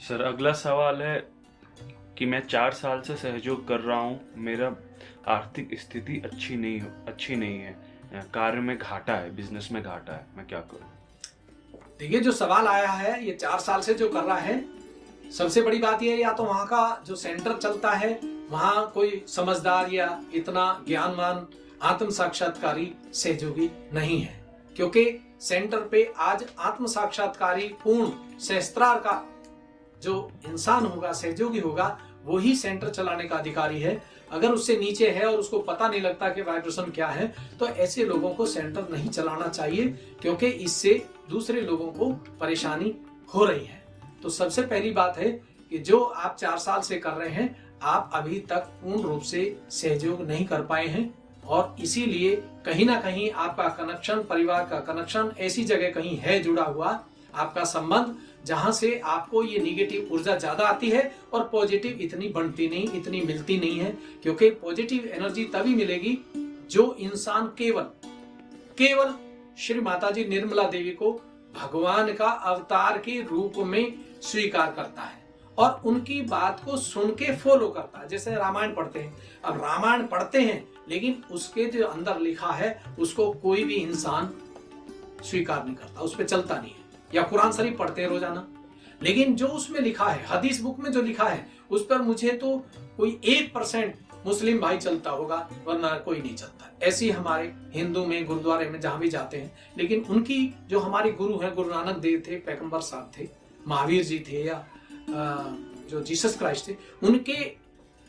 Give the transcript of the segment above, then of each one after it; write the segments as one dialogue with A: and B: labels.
A: Sir, अगला सवाल है कि मैं 4 साल से सहयोग कर रहा हूँ। मेरा आर्थिक स्थिति अच्छी नहीं है। कार्य में घाटा है, बिजनेस में घाटा है। मैं क्या करूँ?
B: देखिए, जो सवाल आया है ये 4 साल से जो कर रहा है, सबसे बड़ी बात ये है या तो वहां का जो सेंटर चलता है वहां कोई समझदार या इतना ज्ञानवान आत्म साक्षात्कारी सहयोगी नहीं है। क्योंकि सेंटर पे आज आत्म साक्षात्कारी पूर्ण सहस्त्रार का जो इंसान होगा, सहयोगी होगा, वो ही सेंटर चलाने का अधिकारी है। अगर उससे नीचे है और उसको पता नहीं लगता कि वाइब्रेशन क्या है, तो ऐसे लोगों को सेंटर नहीं चलाना चाहिए, क्योंकि इससे दूसरे लोगों को परेशानी हो रही है। तो सबसे पहली बात है कि जो आप 4 साल से कर रहे हैं, आप अभी तक पूर्ण रूप से सहयोग नहीं कर पाए हैं, और इसीलिए कहीं ना कहीं आपका कनेक्शन, परिवार का कनेक्शन ऐसी जगह कहीं है जुड़ा हुआ, आपका संबंध, जहां से आपको ये निगेटिव ऊर्जा ज्यादा आती है और पॉजिटिव इतनी बनती नहीं, इतनी मिलती नहीं है। क्योंकि पॉजिटिव एनर्जी तभी मिलेगी जो इंसान केवल श्री माता जी निर्मला देवी को भगवान का अवतार के रूप में स्वीकार करता है और उनकी बात को सुन के फॉलो करता है। जैसे रामायण पढ़ते हैं, अब रामायण पढ़ते हैं लेकिन उसके जो अंदर लिखा है उसको कोई भी इंसान स्वीकार नहीं करता, उस पर चलता नहीं है। या कुरान शरीफ पढ़ते हैं रोजाना, लेकिन जो उसमें लिखा है, हदीस बुक में जो लिखा है, उस पर मुझे तो कोई 1% मुस्लिम भाई चलता होगा, वरना कोई नहीं चलता। ऐसी हमारे हिंदू में, गुरुद्वारे में जहां भी जाते हैं, लेकिन उनकी जो हमारे गुरु हैं, गुरु नानक देव थे, पैगंबर साहब थे, महावीर जी थे, या जो जीसस क्राइस्ट थे, उनके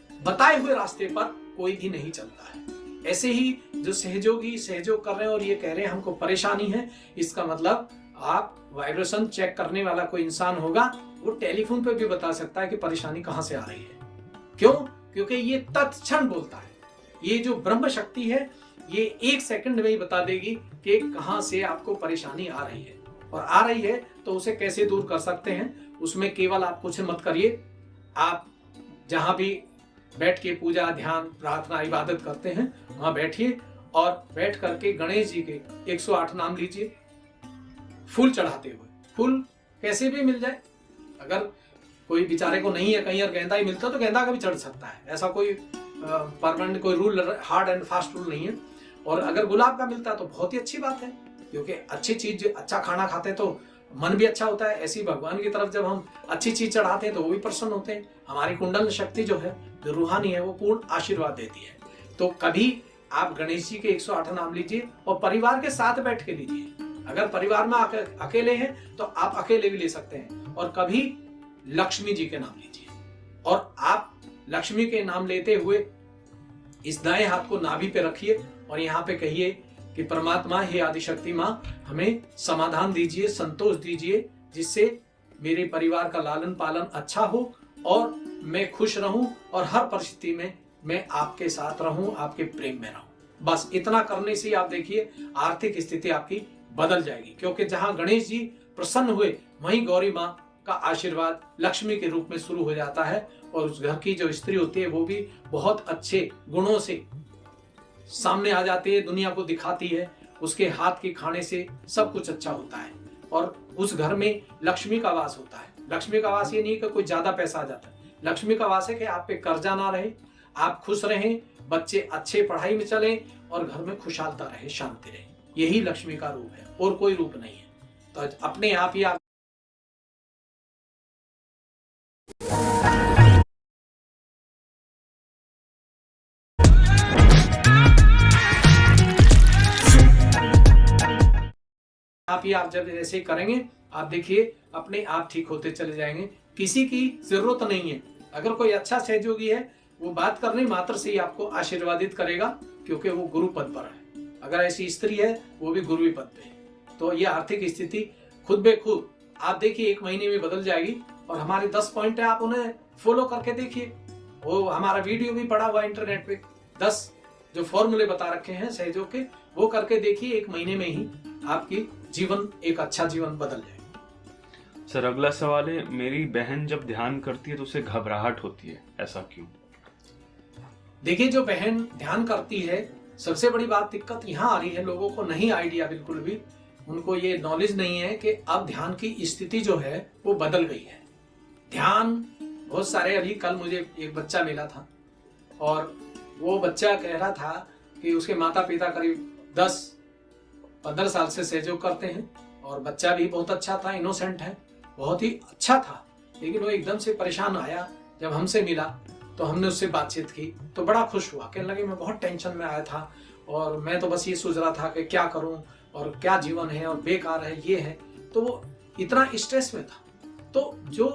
B: बताए हुए रास्ते पर कोई भी नहीं चलता है। ऐसे ही जो सहयोगी सहयोग कर रहे हैं और ये कह रहे हैं हमको परेशानी है, इसका मतलब आप वाइब्रेशन चेक करने वाला कोई इंसान होगा, वो टेलीफोन पे भी बता सकता है कि परेशानी कहां से आ रही है। क्यों? क्योंकि ये तत्क्षण बोलता है। ये जो ब्रह्म शक्ति है, ये 1 सेकंड में ही बता देगी कि कहां से आपको परेशानी आ रही है, और आ रही है तो उसे कैसे दूर कर सकते हैं। उसमें केवल आप कुछ मत करिए, आप जहां भी बैठ के पूजा, ध्यान, प्रार्थना, इबादत करते हैं, वहां बैठिए और बैठ करके गणेश जी के 108 नाम लीजिए, फूल चढ़ाते हुए। फूल कैसे भी मिल जाए, अगर कोई बेचारे को नहीं है, कहीं और गेंदा ही मिलता तो गेंदा का भी चढ़ सकता है। ऐसा कोई परमानेंट कोई rule, hard and fast rule नहीं है। और अगर गुलाब का मिलता तो बहुत ही अच्छी बात है, क्योंकि अच्छी चीज, अच्छा खाना खाते हैं तो मन भी अच्छा होता है। ऐसी भगवान की तरफ जब हम अच्छी चीज चढ़ाते हैं तो वो भी प्रसन्न होते हैं। हमारी कुंडल शक्ति जो है, जो रूहानी है, वो पूर्ण आशीर्वाद देती है। तो कभी आप गणेश जी के 108 नाम लीजिए और परिवार के साथ बैठ के लीजिए। अगर परिवार में अकेले हैं तो आप अकेले भी ले सकते हैं। और कभी लक्ष्मी जी के नाम लीजिए, और आप लक्ष्मी के नाम लेते हुए इस दाएं हाथ को नाभि पे रखिए और यहाँ पे कहिए कि परमात्मा, हे आदिशक्ति माँ, हमें समाधान दीजिए, संतोष दीजिए, जिससे मेरे परिवार का लालन पालन अच्छा हो और मैं खुश रहूं और हर परिस्थिति में मैं आपके साथ रहूं, आपके प्रेम में रहूं। बस इतना करने से आप देखिए आर्थिक स्थिति आपकी बदल जाएगी। क्योंकि जहां गणेश जी प्रसन्न हुए, वहीं गौरी माँ का आशीर्वाद लक्ष्मी के रूप में शुरू हो जाता है, और उस घर की जो स्त्री होती है वो भी बहुत अच्छे गुणों से सामने आ जाती है, दुनिया को दिखाती है। उसके हाथ के खाने से सब कुछ अच्छा होता है, और उस घर में लक्ष्मी का वास होता है। लक्ष्मी का वास ये नहीं कि कोई ज्यादा पैसा आ जाता है, लक्ष्मी का वास है कि आप पे कर्जा ना रहे, आप खुश रहें, बच्चे अच्छे पढ़ाई में चले और घर में खुशहालता रहे, शांति रहे। यही लक्ष्मी का रूप है, और कोई रूप नहीं है। तो अपने आप ही आप जब ऐसे करेंगे, आप देखिए अपने आप ठीक होते चले जाएंगे। किसी की जरूरत नहीं है। अगर कोई अच्छा सहयोगी है, वो बात करने मात्र से ही आपको आशीर्वादित करेगा, क्योंकि वो गुरु पद पर है। अगर ऐसी स्त्री है, वो भी गुरु पद पे है। तो ये आर्थिक स्थिति खुद बे खुद आप देखिए 1 महीने में बदल जाएगी। और हमारे 10 पॉइंट है, आप उन्हें फॉलो करके देखिए। वो हमारा वीडियो भी पड़ा हुआ इंटरनेट पे, 10 जो फॉर्मूले बता रखे हैं सहयोग के, वो करके देखिए। 1 महीने में ही आपकी जीवन एक अच्छा जीवन बदल जाएगा।
A: सर, अगला सवाल है, मेरी बहन जब ध्यान करती है तो उसे घबराहट होती है, ऐसा क्यों?
B: देखिए, जो बहन ध्यान करती है, सबसे बड़ी बात दिक्कत यहाँ आ रही है, लोगों को नहीं आइडिया, बिल्कुल भी उनको ये नॉलेज नहीं है कि अब ध्यान की स्थिति जो है वो बदल गई है। ध्यान बहुत सारे, अभी कल मुझे एक बच्चा मिला था और वो बच्चा कह रहा था कि उसके माता पिता करीब 10-15 साल से सहयोग करते हैं और बच्चा भी बहुत अच्छा था, इनोसेंट है, बहुत ही अच्छा था। लेकिन वो एकदम से परेशान आया, जब हमसे मिला तो हमने उससे बातचीत की तो बड़ा खुश हुआ। कहने लगे मैं बहुत टेंशन में आया था और मैं तो बस ये सोच रहा था कि क्या करूं और क्या जीवन है और बेकार है, ये है। तो वो इतना स्ट्रेस में था। तो जो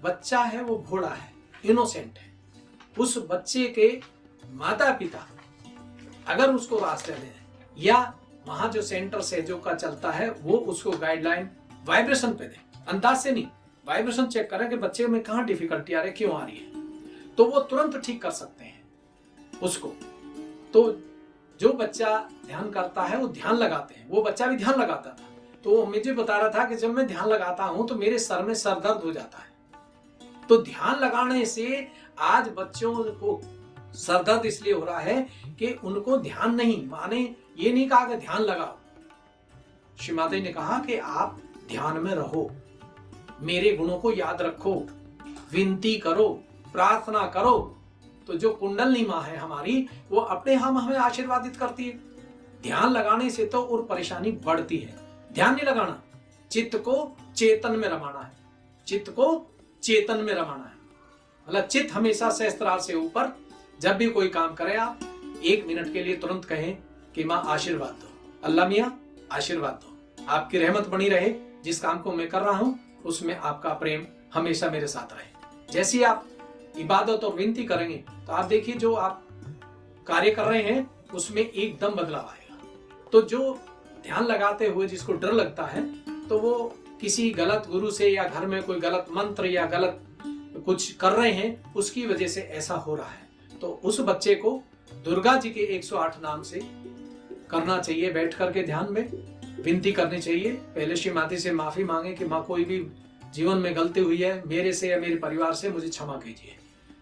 B: बच्चा है वो भोला है, इनोसेंट है। उस बच्चे के माता पिता अगर उसको रास्ते दें या वहां जो सेंटर सहयोग का चलता है वो उसको गाइडलाइन वाइब्रेशन पे दें, अंदाज से नहीं, वाइब्रेशन चेक करें कि बच्चे में कहाँ डिफिकल्टी आ रही है, क्यों आ रही है, तो वो तुरंत ठीक कर सकते हैं उसको। तो जो बच्चा ध्यान करता है वो ध्यान लगाते हैं, वो बच्चा भी ध्यान लगाता था। तो वो मुझे बता रहा था कि जब मैं ध्यान लगाता हूं तो मेरे सर में सर दर्द हो जाता है। तो ध्यान लगाने से आज बच्चों को सर दर्द इसलिए हो रहा है कि उनको ध्यान नहीं, माने ये नहीं कहा कि ध्यान लगाओ। श्री माता जी ने कहा कि आप ध्यान में रहो, मेरे गुणों को याद रखो, विनती करो, प्रार्थना करो। तो जो कुंडलनी माँ है हमारी, वो अपने हम हमें आशीर्वादित करती है। ध्यान लगाने से तो और परेशानी बढ़ती है। ध्यान नहीं लगाना, चित्त को चेतन में रमाना है, चित्त को चेतन में रमाना है। मतलब चित्त हमेशा सहस्त्रार से ऊपर। जब भी कोई काम करे आप 1 मिनट के लिए तुरंत कहें कि माँ आशीर्वाद दो, अल्लाह मियाँ आशीर्वाद दो, आपकी रहमत बनी रहे, जिस काम को मैं कर रहा हूं उसमें आपका प्रेम हमेशा मेरे साथ रहे। जैसे ही आप इबादत और विनती करेंगे तो आप देखिए जो आप कार्य कर रहे हैं उसमें एकदम बदलाव आएगा। तो जो ध्यान लगाते हुए जिसको डर लगता है तो वो किसी गलत गुरु से या घर में कोई गलत मंत्र या गलत कुछ कर रहे हैं, उसकी वजह से ऐसा हो रहा है। तो उस बच्चे को दुर्गा जी के 108 नाम से करना चाहिए, बैठ करके ध्यान में विनती करनी चाहिए। पहले श्री माता से माफी मांगे कि माँ कोई भी जीवन में गलती हुई है मेरे से या मेरे परिवार से, मुझे क्षमा कीजिए।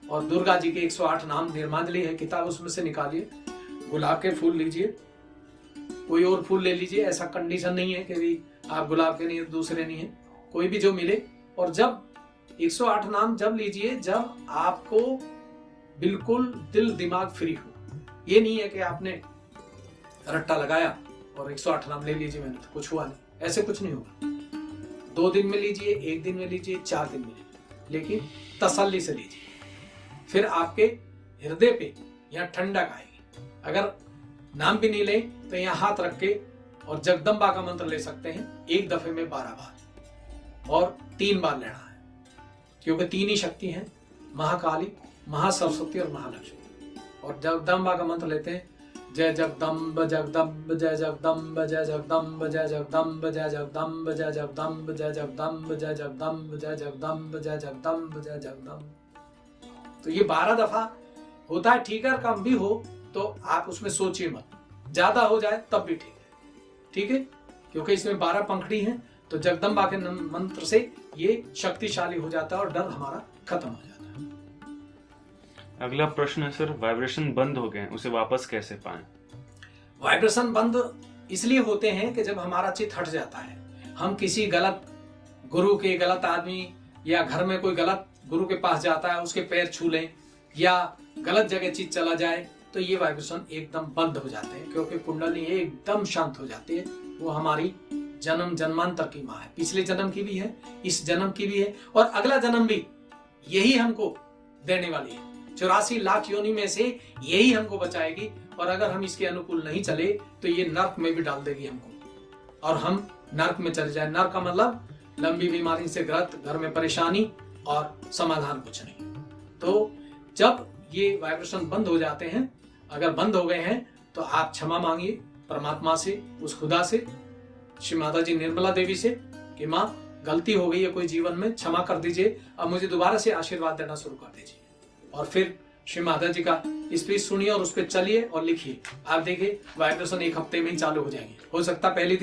B: और दुर्गा जी के 108 नाम निर्मांजलि है किताब, उसमें से निकालिए, गुलाब के फूल लीजिए, कोई और फूल ले लीजिए, ऐसा कंडीशन नहीं है कि भी आप गुलाब के नहीं दूसरे नहीं है, कोई भी जो मिले। और जब 108 नाम जब लीजिए जब आपको बिल्कुल दिल दिमाग फ्री हो। ये नहीं है कि आपने रट्टा लगाया और 108 नाम ले लीजिए, मैंने तो कुछ हुआ नहीं, ऐसे कुछ नहीं होगा। 2 दिन में लीजिए, 1 दिन में लीजिए, 4 दिन में लीजिए, लेकिन तसल्ली से लीजिए। फिर आपके हृदय पे यहाँ ठंडक आएगी। अगर नाम भी नहीं ले तो यहाँ हाथ रख के और जगदम्बा का मंत्र ले सकते हैं, एक दफे में 12 बार और 3 बार लेना है, क्योंकि 3 ही शक्ति हैं, महाकाली, महासरस्वती और महालक्ष्मी। और जगदम्बा का मंत्र लेते हैं, जय जगदम्ब जगदम्ब जय जगदम्ब जय जगदम्ब जय जगदम्ब जय जगदम्ब जय जगदम्ब जय जगदम्ब जय जगदम्ब जय जगदम्ब जय जगदम्ब जय जगदम्ब। तो ये 12 दफा होता है। ठीक है, कम भी हो तो आप उसमें सोचिए मत, ज्यादा हो जाए तब भी ठीक है, क्योंकि इसमें 12 पंखड़ी हैं। तो जगदम्बा के मंत्र से ये शक्तिशाली हो जाता है और डर हमारा खत्म हो जाता है।
A: अगला प्रश्न है सर, वाइब्रेशन बंद हो गए, उसे वापस कैसे पाएं?
B: वाइब्रेशन बंद इसलिए होते हैं कि जब हमारा चित्त हट जाता है, हम किसी गलत गुरु के, गलत आदमी या घर में कोई गलत गुरु के पास जाता है, उसके पैर छू लें या गलत जगह चित्त चला जाए, तो ये वाइब्रेशन एकदम बंद हो जाते हैं, क्योंकि कुंडली एकदम शांत हो जाती है। वो हमारी जन्म जन्मांतर की माँ है, पिछले जन्म की भी है, इस जन्म की भी है और अगला जन्म भी यही हमको देने वाली है। 84 लाख योनि में से यही हमको बचाएगी। और अगर हम इसके अनुकूल नहीं चले तो ये नर्क में भी डाल देगी हमको और हम नर्क में चले जाए। नर्क का मतलब लंबी बीमारी से ग्रस्त, घर में परेशानी और समाधान कुछ नहीं। तो जब ये वाइब्रेशन बंद हो जाते हैं, अगर बंद हो गए हैं तो आप क्षमा मांगिए परमात्मा से, उस खुदा से, श्री माता जी निर्मला देवी से कि माँ गलती हो गई है कोई जीवन में, क्षमा कर दीजिए, अब मुझे दोबारा से आशीर्वाद देना शुरू कर दीजिए। और फिर श्री माता जी का स्पीच सुनिए और उस पर चलिए और लिखिए। आप देखिए वाइब्रेशन 1 हफ्ते में ही चालू हो जाएंगे। हो सकता पहली